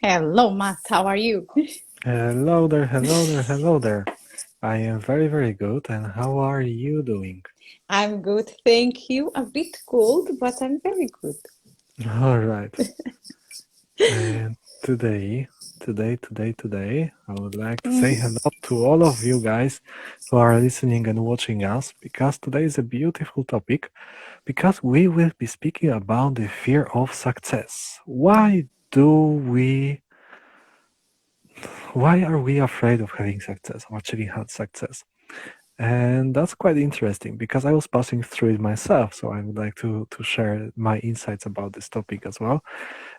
Hello, Matt. How are you? Hello there, hello there, hello there. I am very, very good, and how are you doing? I'm good, thank you. A bit cold, but I'm very good. All right. And today, I would like to say Mhm. hello to all of you guys who are listening and watching us, because today is a beautiful topic, because we will be speaking about the fear of success. Why are we afraid of having success or achieving success? And that's quite interesting because I was passing through it myself, so I would like to share my insights about this topic as well.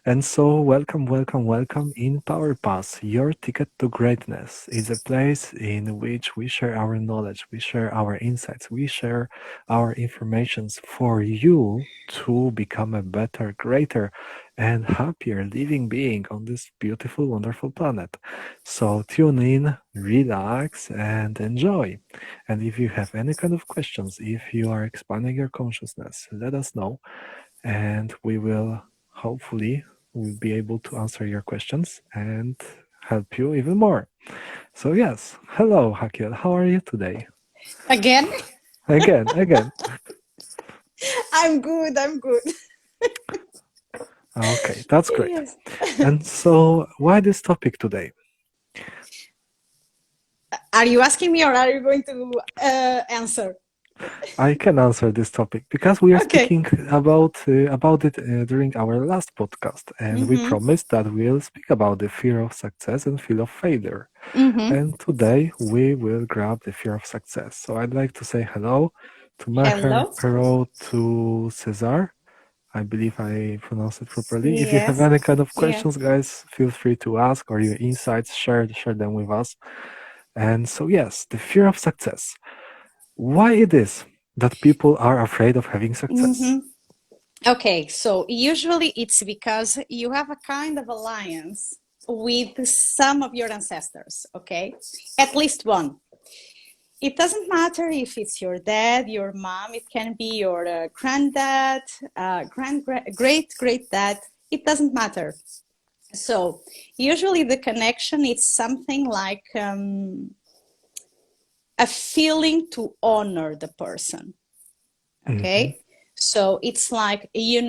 And so, welcome, welcome, welcome in Power Pass, your ticket to greatness. It's a place in which we share our knowledge, we share our insights, we share our informations for you to become a better, greater, and happier living being on this beautiful, wonderful planet. So, tune in, relax, and enjoy. And if you have any kind of questions, if you are expanding your consciousness, let us know, and we will hopefully we'll be able to answer your questions and help you even more. So yes, hello Hakiel, how are you today? Again? Again. I'm good, I'm good. Okay, that's great. Yes. And so why this topic today? Are you asking me or are you going to answer? I can answer this topic because we are Okay. speaking about it during our last podcast, and we Mm-hmm. promised that we'll speak about the fear of success and fear of failure. Mm-hmm. And today we will grab the fear of success. So I'd like to say hello to Maher, Hello. hello to Cesar. I believe I pronounced it properly. If you have Yes. any kind of questions, Yes. guys, feel free to ask, or your insights, share them with us. And so yes, the fear of success. Why it is that people are afraid of having success? Mm-hmm. Okay, so usually it's because you have a kind of alliance with some of your ancestors, okay? At least one. It doesn't matter if it's your dad, your mom, it can be your granddad, great dad, it doesn't matter. So, usually the connection is something like a feeling to honor the person, Hmm. okay? So, it's like, you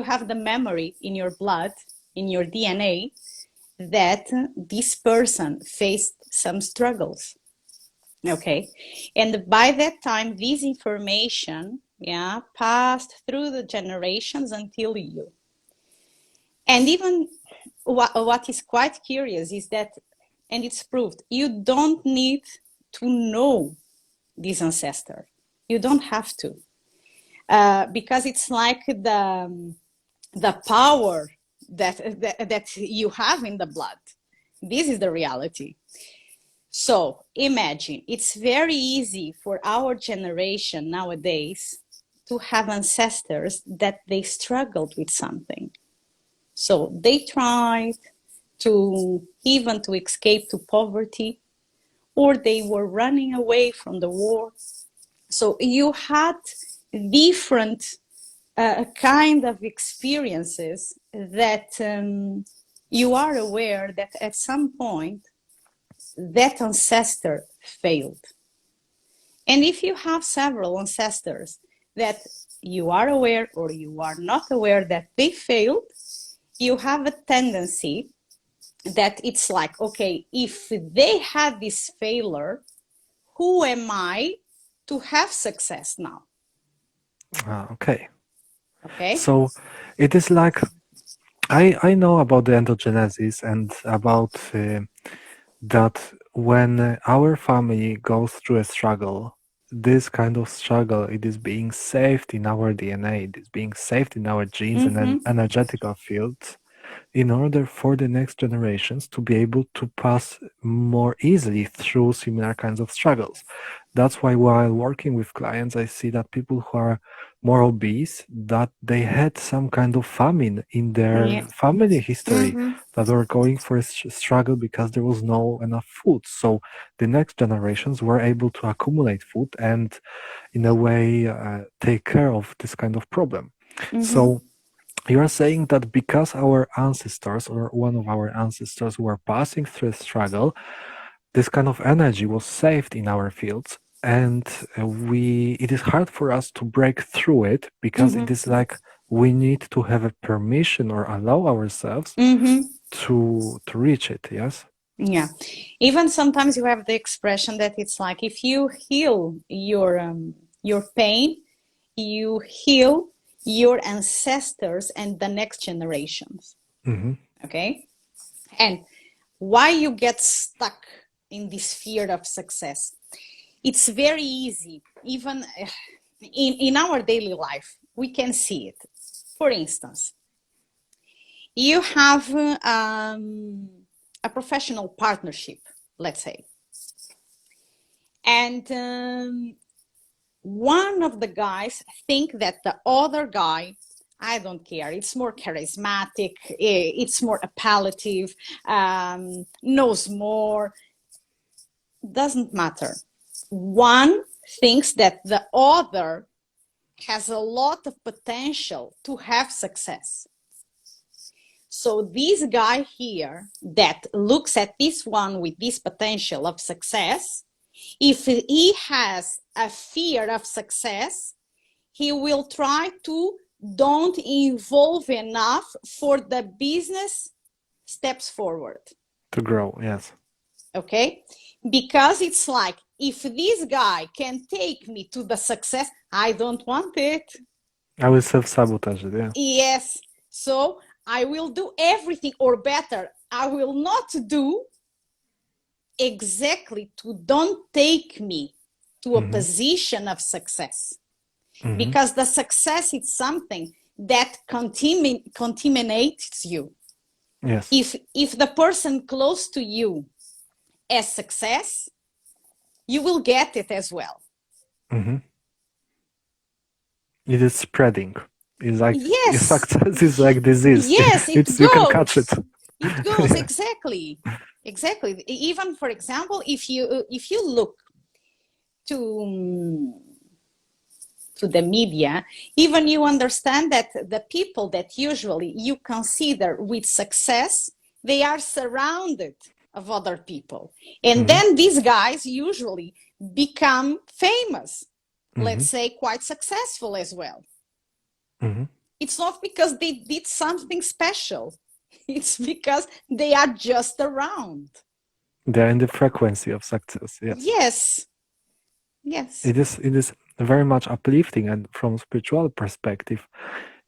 have the memory in your blood, in your DNA, that this person faced some struggles. Okay. And by that time, this information, yeah, passed through the generations until you. And even what is quite curious is that, and it's proved, you don't need to know this ancestor. You don't have to, because it's like the power that you have in the blood. This is the reality. So imagine it's very easy for our generation nowadays to have ancestors that they struggled with something. So they tried to even to escape to poverty, or they were running away from the war. So you had different kind of experiences that you are aware that at some point that ancestor failed. And if you have several ancestors that you are aware or you are not aware that they failed, you have a tendency that it's like, okay, if they had this failure, who am I to have success now? Okay. Okay. So it is like I know about the endogenesis and about that when our family goes through a struggle, this kind of struggle, it is being saved in our DNA, it is being saved in our genes and Mm-hmm. an energetical fields in order for the next generations to be able to pass more easily through similar kinds of struggles. That's why while working with clients, I see that people who are more obese, that they had some kind of famine in Yeah. their family history, Mm-hmm. that were going for a struggle because there was no enough food. So the next generations were able to accumulate food and in a way take care of this kind of problem. Mm-hmm. So you're saying that because our ancestors or one of our ancestors were passing through struggle, this kind of energy was saved in our fields, and we it is hard for us to break through it because Mm-hmm. it is like we need to have a permission or allow ourselves Mm-hmm. to reach it. Yes. Yeah. Even sometimes you have the expression that it's like if you heal your pain, you heal your ancestors and the next generations. Mm-hmm. Okay? And why you get stuck in this fear of success? It's very easy, even in our daily life, we can see it. For instance, you have a professional partnership, let's say, and one of the guys think that the other guy, I don't care, it's more charismatic, it's more appellative, knows more, doesn't matter. One thinks that the other has a lot of potential to have success. So this guy here that looks at this one with this potential of success, if he has a fear of success, he will try to don't evolve enough for the business steps forward. To grow. Yes. Okay? Because it's like, if this guy can take me to the success, I don't want it. I will self-sabotage it. Yeah. Yes. So I will do everything, or better, I will not do exactly to don't take me to a Mm-hmm. position of success. Mm-hmm. Because the success is something that contaminates you. Yes. If the person close to you has success, you will get it as well. Mm-hmm. It is spreading. It's like Yes, success is like disease. yes, it It's you can catch it. goes. It goes Yeah. exactly, exactly. Even for example, if you look to to the media, even you understand that the people that usually you consider with success, they are surrounded of other people, and Mm-hmm. then these guys usually become famous, Mm-hmm. let's say quite successful as well. Mm-hmm. It's not because they did something special. It's because they are just around. They're in the frequency of success. Yes. Yes, yes, It is very much uplifting, and from spiritual perspective,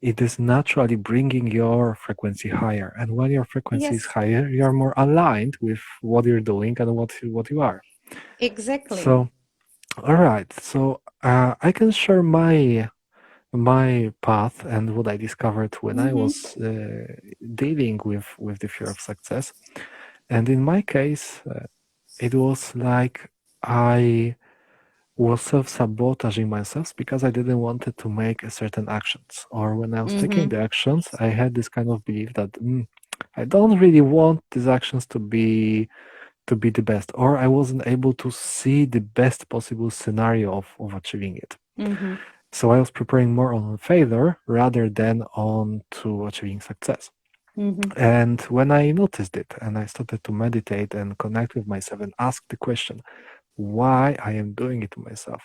it is naturally bringing your frequency higher. And when your frequency is yes, higher, you are more aligned with what you're doing and what you are. exactly. So, all right. So I can share my path and what I discovered when I Mm-hmm, was dealing with the fear of success. And in my case, it was like I was self-sabotaging myself because I didn't wanted to make a certain actions. Or when I was taking mm-hmm, the actions, I had this kind of belief that I don't really want these actions to be the best, or I wasn't able to see the best possible scenario of achieving it. mm-hmm, So I was preparing more on failure rather than on to achieving success. mm-hmm, And when I noticed it and I started to meditate and connect with myself and ask the question, why I am doing it to myself,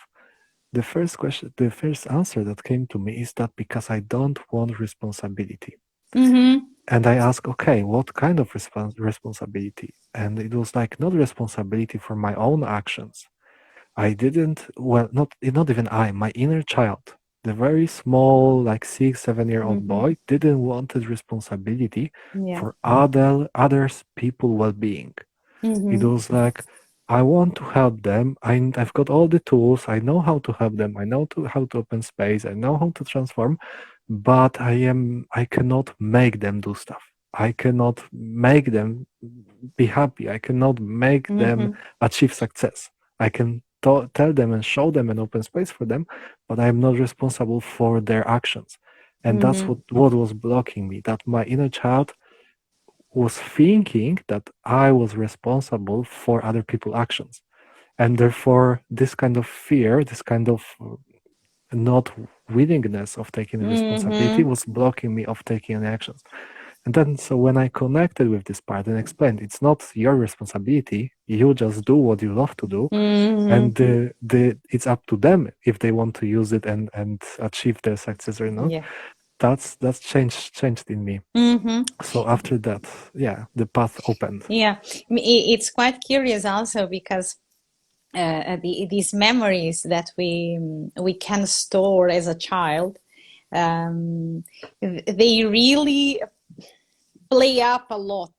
the first answer that came to me is that because I don't want responsibility. mm-hmm, And I asked, okay, what kind of responsibility? And it was like not responsibility for my own actions. I didn't, well, not even I, my inner child, the very small, like 6, 7 year old mm-hmm. boy, didn't want his responsibility Yeah. for others people well-being. It Mm-hmm, was like, I want to help them. I've got all the tools. I know how to help them. I know how to open space. I know how to transform, but I cannot make them do stuff. I cannot make them be happy. I cannot make them mm-hmm, achieve success. I can tell them and show them and open space for them, but I'm not responsible for their actions. And that's mm-hmm, what was blocking me. That my inner child was thinking that I was responsible for other people's actions. And therefore, this kind of fear, this kind of not willingness of taking responsibility was blocking me of taking any actions. And then, so when I connected with this part and explained, it's not your responsibility. You just do what you love to do, and it's up to them if they want to use it and achieve their success or not. Yeah. That's changed in me. So after that, yeah, the path opened. Yeah. It's quite curious also because these memories that we can store as a child, they really play up a lot.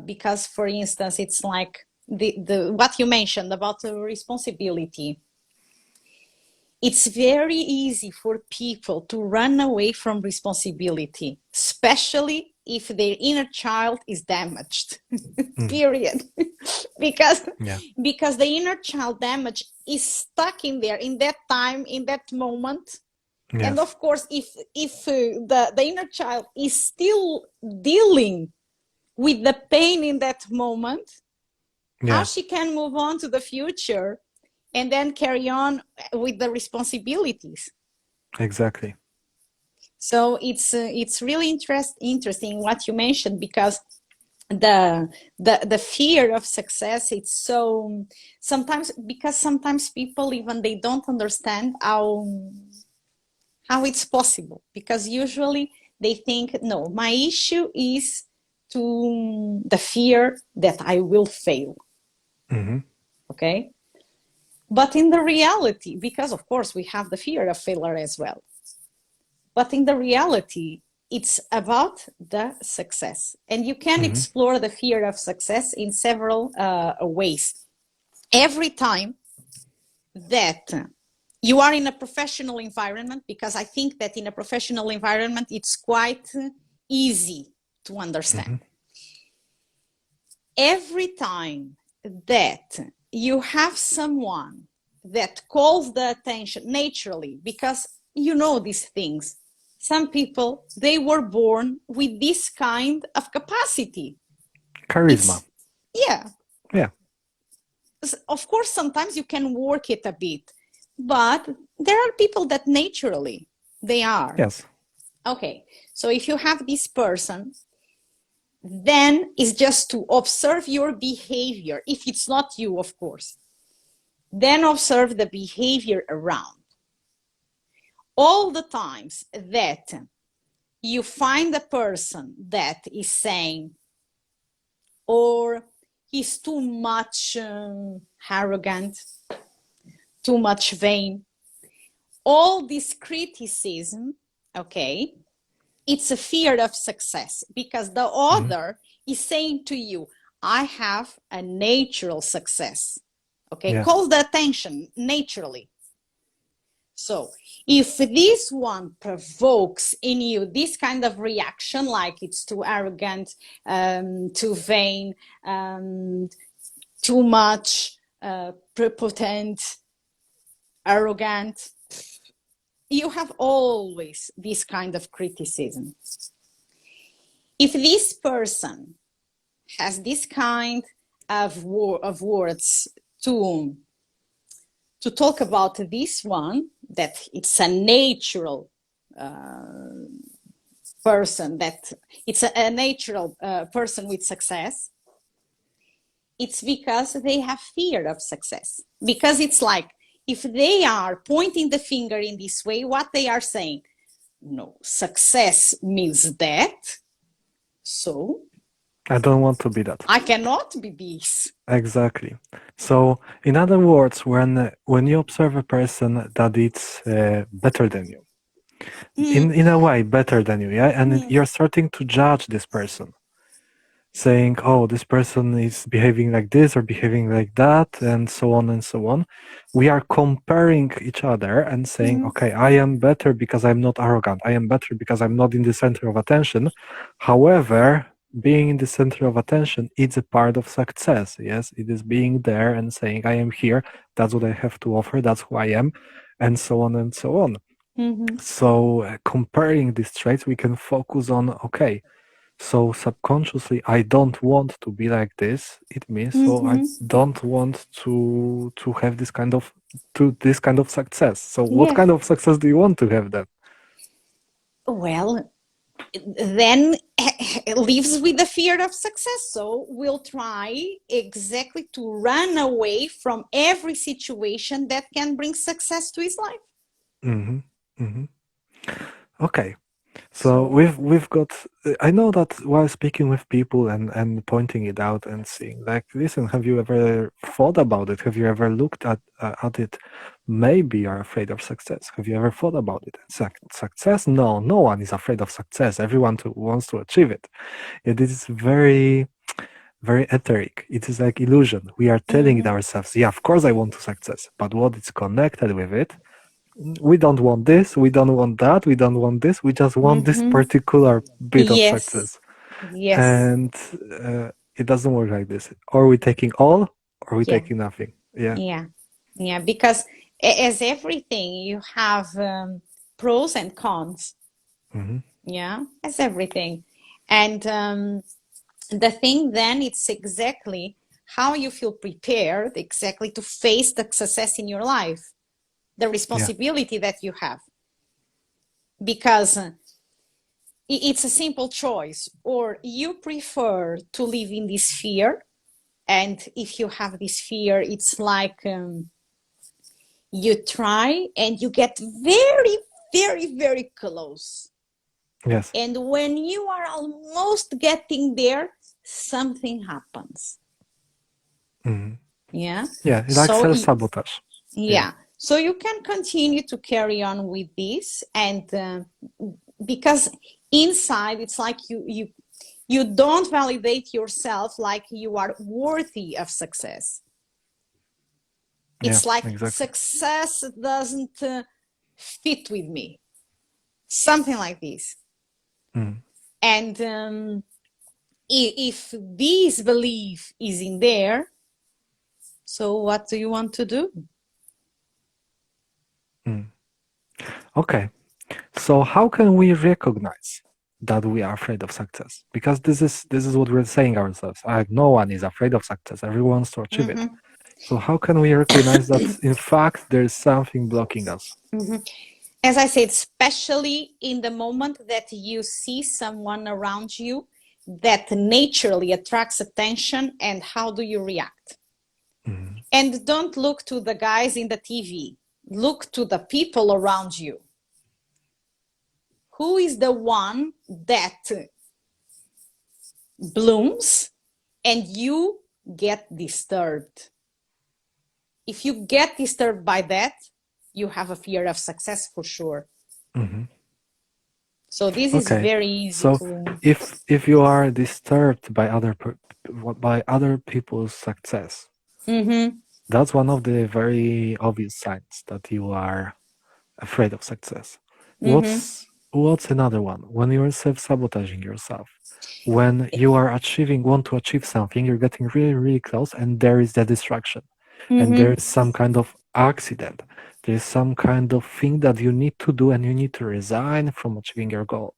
Because, for instance, it's like the what you mentioned about the responsibility. It's very easy for people to run away from responsibility, especially if their inner child is damaged. Period. because Yeah. because the inner child damage is stuck in there in that time, in that moment. Yes. And of course, if the inner child is still dealing with the pain in that moment, how she can move on to the future and then carry on with the responsibilities. Exactly. So it's really interesting what you mentioned, because the fear of success, it's so sometimes, because sometimes people even they don't understand how it's possible, because usually they think, no, my issue is to the fear that I will fail. Okay. But in the reality, because of course we have the fear of failure as well, but in the reality, it's about the success. And you can explore the fear of success in several ways. Every time that you are in a professional environment, because I think that in a professional environment, it's quite easy to understand. Every time that you have someone that calls the attention naturally, because you know these things, some people, they were born with this kind of capacity. Charisma. Yeah. Yeah. Of course, sometimes you can work it a bit, but there are people that naturally they are. Yes. Okay. So if you have this person, then it's just to observe your behavior. If it's not you, of course, then observe the behavior around. All the times that you find a person that is saying, or he's too much arrogant, too much vain, all this criticism, okay, it's a fear of success, because the other is saying to you, I have a natural success. Okay, Yes. calls the attention naturally. So if this one provokes in you this kind of reaction, like it's too arrogant, too vain, too much prepotent, arrogant, you have always this kind of criticism. If this person has this kind of words to talk about this one, that it's a natural person, that it's a natural person with success, it's because they have fear of success. Because it's like, if they are pointing the finger in this way, what they are saying, no, success means that, so I don't want to be that. I cannot be this. Exactly. So, in other words, when you observe a person that it's better than you, in a way better than you, yeah, and you're starting to judge this person, saying, "Oh, this person is behaving like this or behaving like that," and so on and so on. We are comparing each other and saying, "Okay, I am better because I'm not arrogant. I am better because I'm not in the center of attention." However, being in the center of attention is a part of success. Yes, it is being there and saying, I am here, that's what I have to offer, that's who I am, and so on and so on. So comparing these traits, we can focus on, okay, So subconsciously, I don't want to be like this. It means so I don't want to have this kind of success. So what Yes. kind of success do you want to have then? Well, then it lives with the fear of success. So we'll try exactly to run away from every situation that can bring success to his life. Hmm. Hmm. Okay. So So, we've got. I know that while speaking with people and pointing it out and seeing, like, listen, have you ever thought about it? Have you ever looked at it? Maybe you're afraid of success. Have you ever thought about it? Success? No, no one is afraid of success. Everyone wants to achieve it. It is very, very etheric. It is like illusion. We are telling it ourselves. Yeah, of course I want to success, but what is connected with it, we don't want this, we don't want that, we don't want this, we just want this particular bit of yes, success. yes, And it doesn't work like this. Or we taking all, or we yeah, taking nothing. Yeah. yeah, yeah. Because as everything, you have pros and cons. Hmm. Yeah, as everything. And the thing then, it's exactly how you feel prepared exactly to face the success in your life, the Yeah. responsibility that you have. Because it's a simple choice, or you prefer to live in this fear. And if you have this fear, it's like you try and you get very, very, very close. Yes. And when you are almost getting there, something happens. Hmm. Yeah. Yeah. It's like So, self-sabotage. Yeah. yeah. So you can continue to carry on with this, and because inside it's like you don't validate yourself like you are worthy of success. Yeah. It's like Exactly. success doesn't fit with me, something like this. Mm. And if this belief is in there, so what do you want to do? Mm. Okay. So how can we recognize that we are afraid of success? Because this is what we're saying ourselves. No one is afraid of success. Everyone wants to achieve it. So how can we recognize that in fact there is something blocking us? As I said, especially in the moment that you see someone around you that naturally attracts attention, and how do you react? Mhm. And don't look to the guys in the TV, look to the people around you. Who is the one that blooms and you get disturbed? If you get disturbed by that, you have a fear of success for sure. Mhm. So this is Okay. very easy So to. if you are disturbed by by other people's success, that's one of the very obvious signs that you are afraid of success. What's another one? When you're self-sabotaging yourself, when you are want to achieve something, you're getting really, really close, and there is the distraction, and there is some kind of accident. There's some kind of thing that you need to do, and you need to resign from achieving your goal.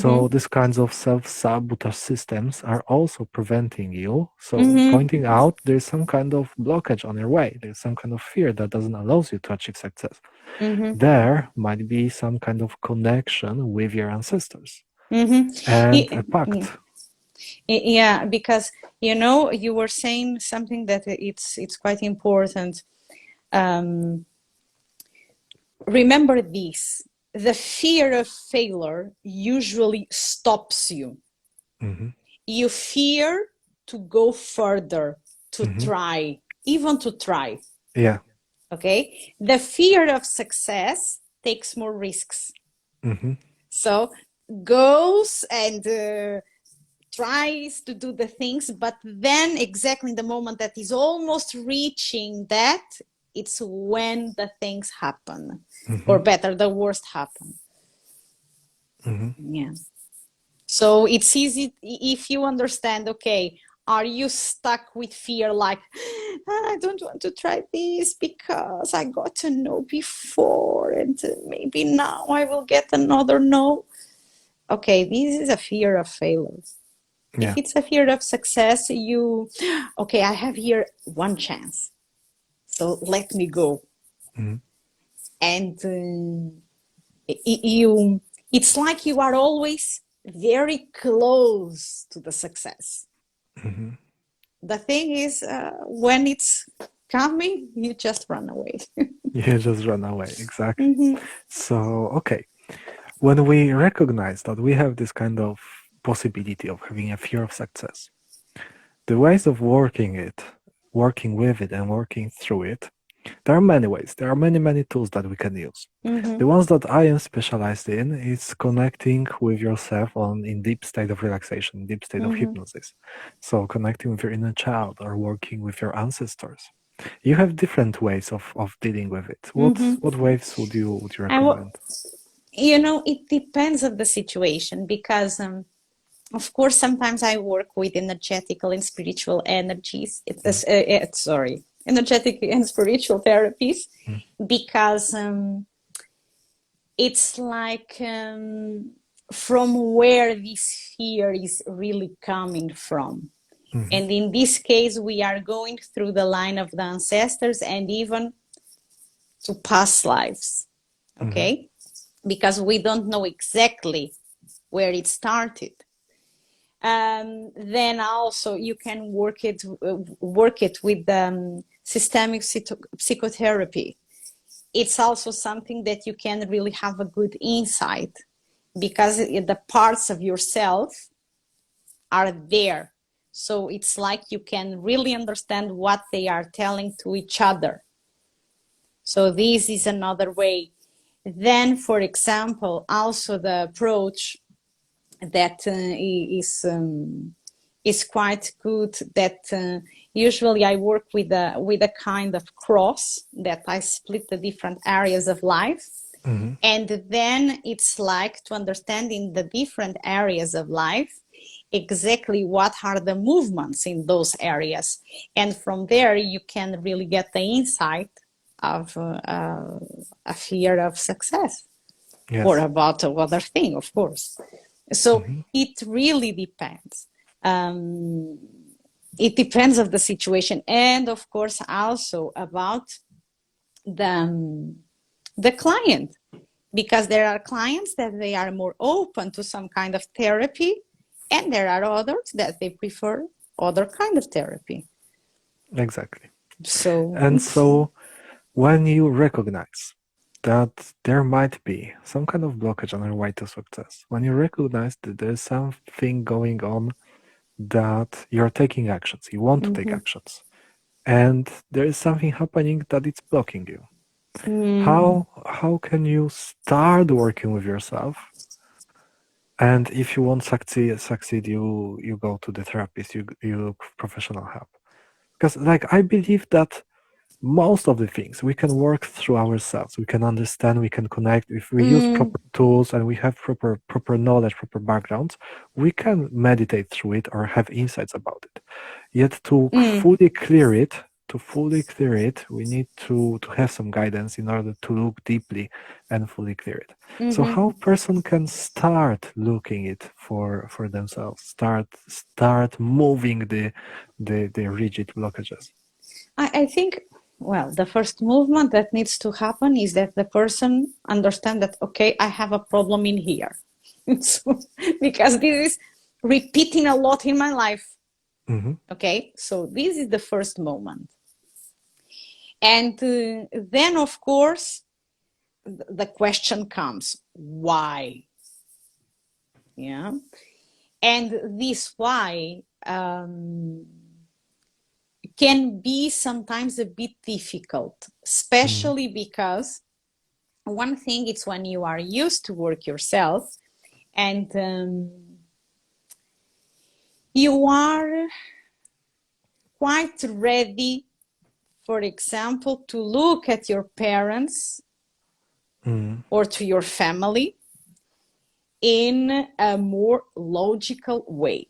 So these kinds of self-sabotage systems are also preventing you. So pointing out there's some kind of blockage on your way. There's some kind of fear that doesn't allow you to achieve success. There might be some kind of connection with your ancestors and a pact. Yeah, because you were saying something that it's quite important. Um, Remember this: the fear of failure usually stops you. Hmm. You fear to go further, to Hmm. try, even to try. Yeah. Okay, the fear of success takes more risks. Hmm. So goes and tries to do the things, but then exactly in the moment that is almost reaching that, it's when the things happen, Hmm. or better, the worst happen. Hmm. Yeah. So it's easy if you understand, okay, are you stuck with fear like, I don't want to try this because I got a no before and maybe now I will get another no? okay, this is a fear of failure. If Yeah. it's a fear of success, okay, I have here one chance. So let me go. Mm-hmm. And it's like you are always very close to the success. Mm-hmm. The thing is, when it's coming, you just run away. You just run away. Exactly. Mm-hmm. So, okay. When we recognize that we have this kind of possibility of having a fear of success, the ways of working with it and working through it, there are many ways. There are many, many tools that we can use. Mm-hmm. The ones that I am specialized in is connecting with yourself in deep state of relaxation, deep state of Mm-hmm. hypnosis. So connecting with your inner child or working with your ancestors. You have different ways of dealing with it. Mm-hmm. What ways would you And recommend? it depends of the situation because of course sometimes I work with energetical and spiritual energies. Sorry, energetic and spiritual therapies because it's like from where this fear is really coming from. Mm-hmm. And in this case, we are going through the line of the ancestors and even to past lives, Mm-hmm. okay? Because we don't know exactly where it started. Then also you can work it with systemic psychotherapy. It's also something that you can really have a good insight because the parts of yourself are there. So it's like you can really understand what they are telling to each other. So this is another way. Then, for example, also the approach that is quite good. That usually I work with a kind of cross that I split the different areas of life. Mm-hmm. And then it's like to understand in the different areas of life exactly what are the movements in those areas. And from there, you can really get the insight of a fear of success or Yes. about other thing, of course. So Mm-hmm. it really depends. Um, it depends of the situation, and of course also about the client, because there are clients that they are more open to some kind of therapy, and there are others that they prefer other kind of therapy. Exactly. So And it's so when you recognize that there might be some kind of blockage on your way to success, when you recognize that there's something going on, that you're taking actions, you want to take mm-hmm. actions, and there is something happening that it's blocking you. Mm, How can you start working with yourself? And if you won't succeed, you go to the therapist, you look professional help. Because like I believe that most of the things we can work through ourselves, we can understand, we can connect. If we use mm, proper tools and we have proper knowledge, proper backgrounds, we can meditate through it or have insights about it. Yet mm, to fully clear it, we need to have some guidance in order to look deeply and fully clear it. So mm-hmm. how a person can start looking it for themselves, start moving the rigid blockages. I think, well, the first movement that needs to happen is that the person understand that, okay, I have a problem in here. So, because this is repeating a lot in my life. Hmm. Okay, so this is the first moment. And then, of course, the question comes, why? Yeah. And this why can be sometimes a bit difficult, Hmm. especially because one thing is when you are used to work yourself and you are quite ready, for example, to look at your parents Hmm. or to your family in a more logical way.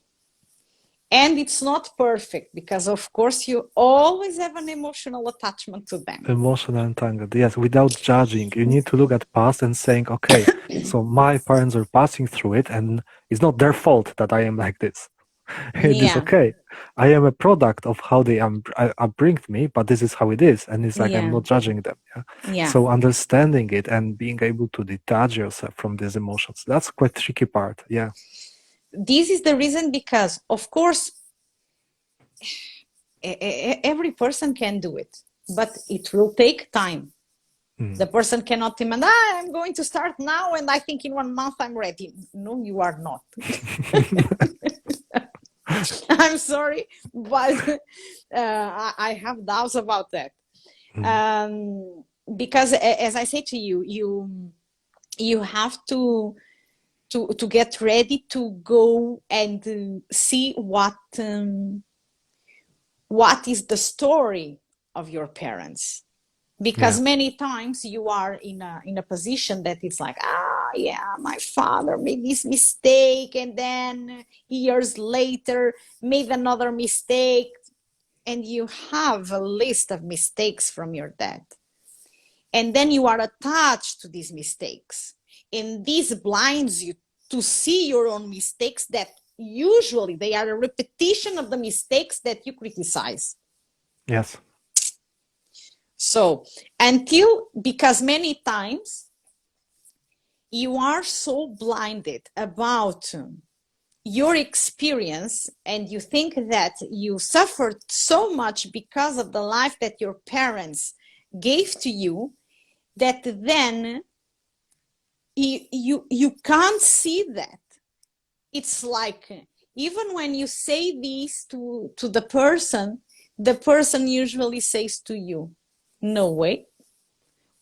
And it's not perfect because, of course, you always have an emotional attachment to them. Emotional entangled, yes, without judging. You need to look at past and saying, okay, so my parents are passing through it, and it's not their fault that I am like this. It is Yeah, okay. I am a product of how they upbringed me, but this is how it is, and it's like I'm yeah, not judging them. Yeah? yeah. So understanding it and being able to detach yourself from these emotions, that's quite tricky part. Yeah. This is the reason because, of course, every person can do it, but it will take time. The person cannot demand, I'm going to start now, and I think in 1 month I'm ready. No, you are not. I'm sorry, but I have doubts about that. Because as I say to you, you have to get ready to go and see what is the story of your parents, because Yeah. many times you are in a position that it's like, yeah, my father made this mistake, and then years later made another mistake, and you have a list of mistakes from your dad, and then you are attached to these mistakes, and this blinds you to see your own mistakes, that usually they are a repetition of the mistakes that you criticize. Yes. So until, because many times you are so blinded about your experience, and you think that you suffered so much because of the life that your parents gave to you, that then you can't see that. It's like, even when you say this to the person usually says to you, no way,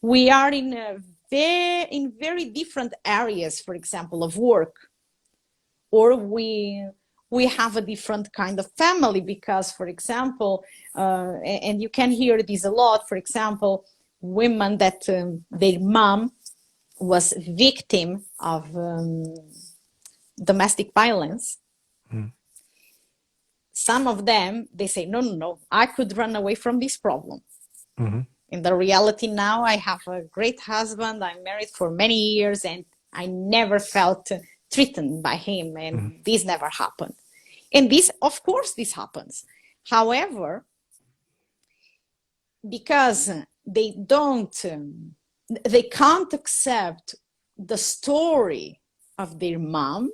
we are in very different areas, for example, of work, or we have a different kind of family, because, for example, and you can hear this a lot, for example, women that their mom was victim of domestic violence. Some of them, they say, no, no, no, I could run away from this problem. In the reality now, I have a great husband, I'm married for many years, and I never felt threatened by him, and this never happened. And this, of course, this happens. However, because they can't accept the story of their mom,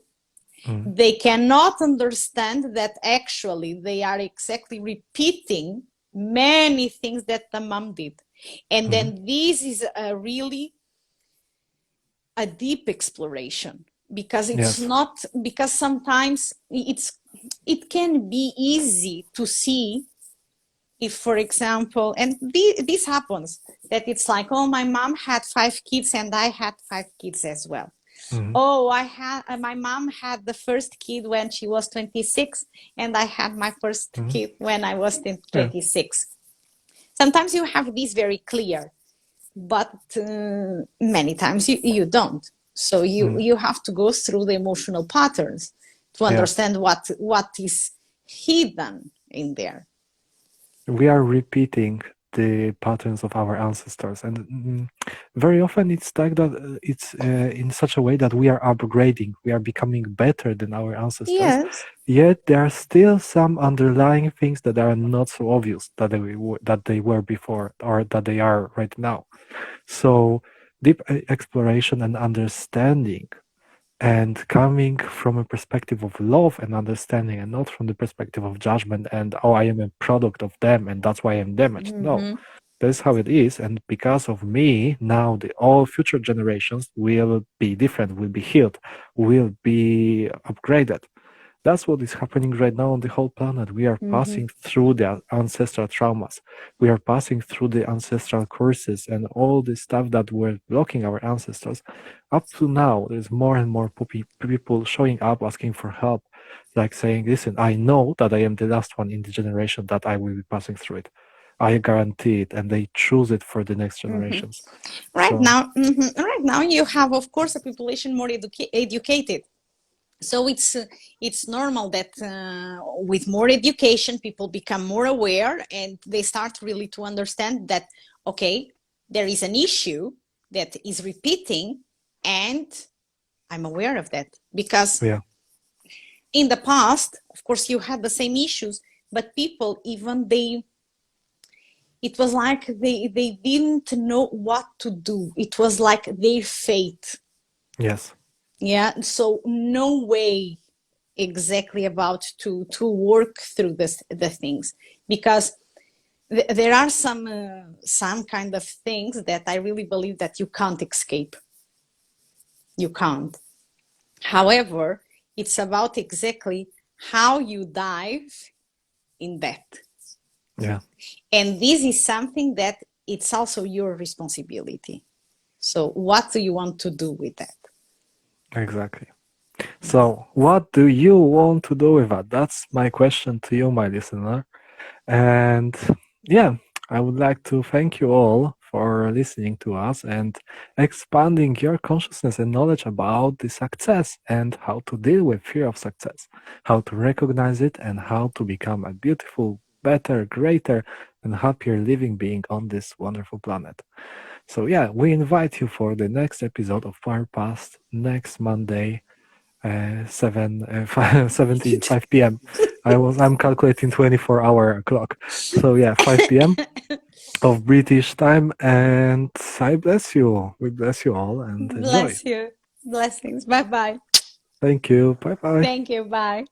they cannot understand that actually they are exactly repeating many things that the mom did. And then this is really a deep exploration, because it's Yes. not, because sometimes it can be easy to see, if, for example, and this happens, that it's like, oh, my mom had 5 kids and I had 5 kids as well. Oh, I had my mom had the first kid when she was 26, and I had my first kid when I was Yeah. 26. Sometimes you have this very clear, but many times you don't. So you have to go through the emotional patterns to Yeah. understand what is hidden in there. We are repeating the patterns of our ancestors, and very often it's like that. It's in such a way that we are upgrading, we are becoming better than our ancestors, Yes. yet there are still some underlying things that are not so obvious that they were before, or that they are right now. So deep exploration and understanding, and coming from a perspective of love and understanding, and not from the perspective of judgment and, oh, I am a product of them and that's why I'm damaged. No, that's how it is, and because of me now all future generations will be different, will be healed, will be upgraded. That's what is happening right now on the whole planet. We are passing through the ancestral traumas. We are passing through the ancestral curses and all the stuff that were blocking our ancestors. Up to now, there's more and more people showing up asking for help, like saying, listen, I know that I am the last one in the generation that I will be passing through it. I guarantee it, and they choose it for the next generations. Right So, now, right now you have, of course, a population more educated. So it's normal that with more education, people become more aware and they start really to understand that, okay, there is an issue that is repeating, and I'm aware of that. Because Yeah. in the past, of course, you had the same issues, but people, even they, it was like they didn't know what to do. It was like their fate. Yes. Yeah. So no way exactly about to work through the things, because there are some kind of things that I really believe that you can't escape. You can't. However, it's about exactly how you dive in that. Yeah. And this is something that it's also your responsibility. So what do you want to do with that? Exactly. So, what do you want to do with that? That's my question to you, my listener. And yeah, I would like to thank you all for listening to us and expanding your consciousness and knowledge about the success and how to deal with fear of success, how to recognize it, and how to become a beautiful, better, greater, and happier living being on this wonderful planet. So yeah, we invite you for the next episode of Power Past next Monday, 5 p.m. I'm calculating 24-hour clock. So yeah, 5 p.m. of British time, and I bless you all. We bless you all and enjoy. Bless you. Blessings. Bye bye. Thank you. Bye bye. Thank you. Bye.